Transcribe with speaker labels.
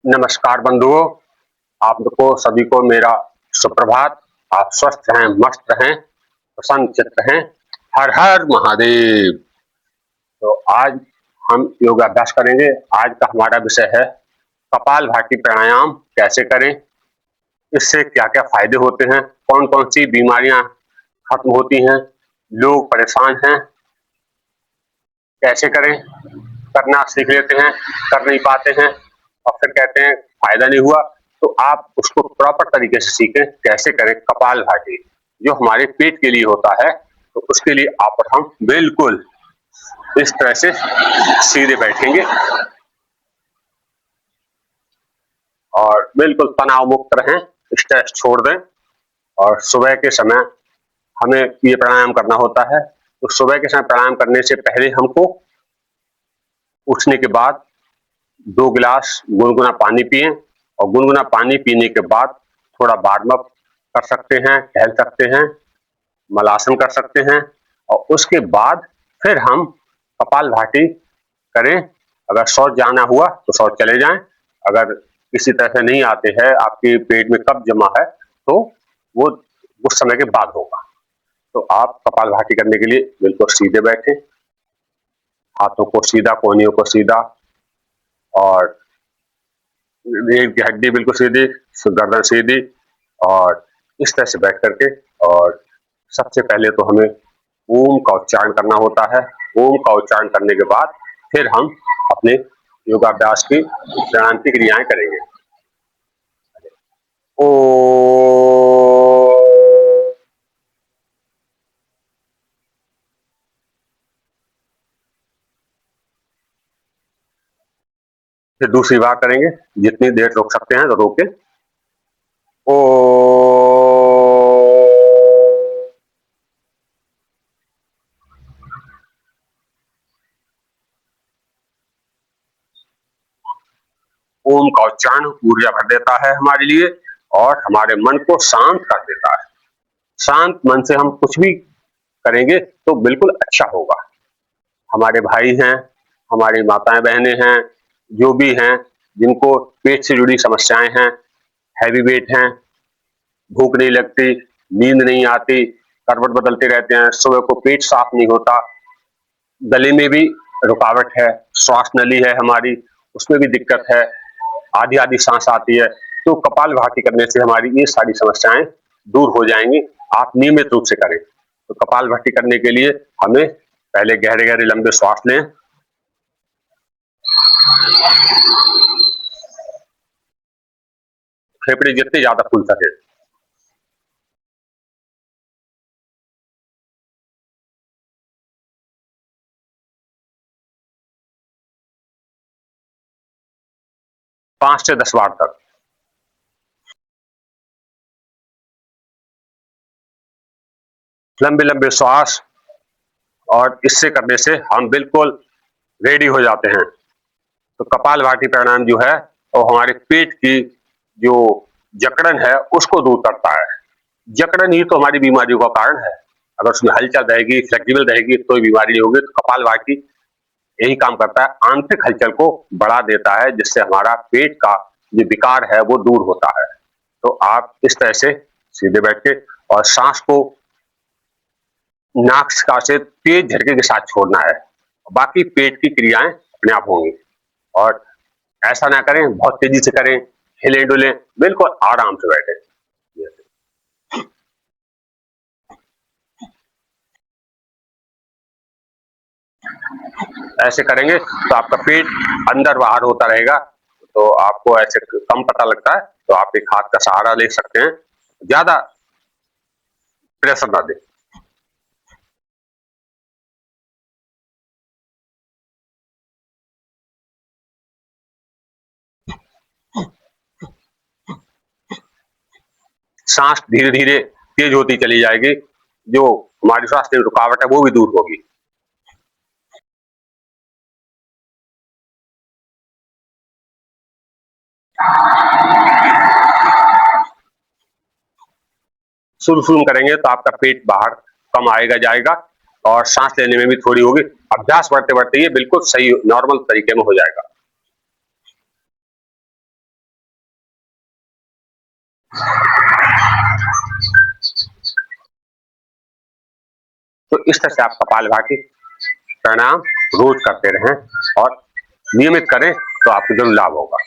Speaker 1: नमस्कार बंधुओं, आपको सभी को मेरा सुप्रभात। आप स्वस्थ रहें, मस्त रहें, प्रसन्न चित्त रहें। हर हर महादेव। तो आज हम योगाभ्यास करेंगे। आज का हमारा विषय है कपालभाति प्राणायाम कैसे करें, इससे क्या क्या फायदे होते हैं, कौन कौन सी बीमारियां खत्म होती हैं, लोग परेशान हैं, कैसे करें। करना सीख लेते हैं, कर नहीं पाते हैं और फिर कहते हैं फायदा नहीं हुआ। तो आप उसको प्रॉपर तरीके से सीखें कैसे करें कपालभाति, जो हमारे पेट के लिए होता है। तो उसके लिए आप और हम बिल्कुल इस तरह से सीधे बैठेंगे और बिल्कुल तनाव मुक्त रहें, स्ट्रेस छोड़ दें। और सुबह के समय हमें ये प्राणायाम करना होता है। तो सुबह के समय प्राणायाम करने से पहले हमको उठने के बाद 2 गिलास गुनगुना पानी पिएं और गुनगुना पानी पीने के बाद थोड़ा वार्म अप कर सकते हैं, टहल सकते हैं, मलासन कर सकते हैं और उसके बाद फिर हम कपालभाति करें। अगर शौच जाना हुआ तो शौच चले जाएं। अगर किसी तरह से नहीं आते हैं, आपके पेट में कब्ज जमा है, तो वो उस समय के बाद होगा। तो आप कपालभाति करने के लिए बिल्कुल सीधे बैठें, हाथों को सीधा, कोहनियों को सीधा और रीढ़ की हड्डी बिल्कुल सीधी, गर्दन सीधी और इस तरह से बैठ करके। और सबसे पहले तो हमें ओम का उच्चारण करना होता है। ओम का उच्चारण करने के बाद फिर हम अपने योगाभ्यास की प्राणायाम की क्रियाएं करेंगे। ओ फिर दूसरी बार करेंगे, जितनी देर रोक सकते हैं तो रोके। ओ ओम का उच्चारण ऊर्जा भर देता है हमारे लिए और हमारे मन को शांत कर देता है। शांत मन से हम कुछ भी करेंगे तो बिल्कुल अच्छा होगा। हमारे भाई हैं, हमारी माताएं बहनें हैं, जो भी हैं, जिनको पेट से जुड़ी समस्याएं हैं, हैवी वेट हैं, भूख नहीं लगती, नींद नहीं आती, करवट बदलते रहते हैं, सुबह को पेट साफ नहीं होता, गले में भी रुकावट है, श्वास नली है हमारी, उसमें भी दिक्कत है, आधी आधी सांस आती है, तो कपालभाति करने से हमारी ये सारी समस्याएं दूर हो जाएंगी। आप नियमित रूप से करें। तो कपालभाति करने के लिए हमें पहले गहरे गहरे लंबे श्वास लें, फेफड़े जितने ज्यादा खुल सके। 5 से 10 बार तक लंबे लंबे श्वास, और इससे करने से हम बिल्कुल रेडी हो जाते हैं। तो कपालभाति प्राणायाम जो है वो हमारे पेट की जो जकड़न है उसको दूर करता है। जकड़न ही तो हमारी बीमारियों का कारण है। अगर उसमें हलचल रहेगी, फ्लेक्सिबल रहेगी, तो बीमारी नहीं होगी। तो कपालभाति यही काम करता है, आंतरिक हलचल को बढ़ा देता है, जिससे हमारा पेट का जो विकार है वो दूर होता है। तो आप इस तरह से सीधे बैठ के और सांस को नाक से तेज झटके के साथ छोड़ना है, बाकी पेट की क्रियाएं अपने आप होंगी। और ऐसा ना करें बहुत तेजी से करें, हिले डुले, बिल्कुल आराम से बैठे। ऐसे करेंगे तो आपका पेट अंदर बाहर होता रहेगा। तो आपको ऐसे कम पता लगता है, तो आप एक हाथ का सहारा ले सकते हैं, ज्यादा प्रेशर ना दें। सांस धीरे धीरे तेज होती चली जाएगी, जो हमारी सांस में रुकावट है वो भी दूर होगी। शुरू शुरू में करेंगे तो आपका पेट बाहर कम आएगा जाएगा और सांस लेने में भी थोड़ी होगी। अभ्यास बढ़ते बढ़ते ये बिल्कुल सही नॉर्मल तरीके में हो जाएगा। तो इस तरह से आप कपालभाति प्राणायाम रोज करते रहें और नियमित करें तो आपको जरूर लाभ होगा।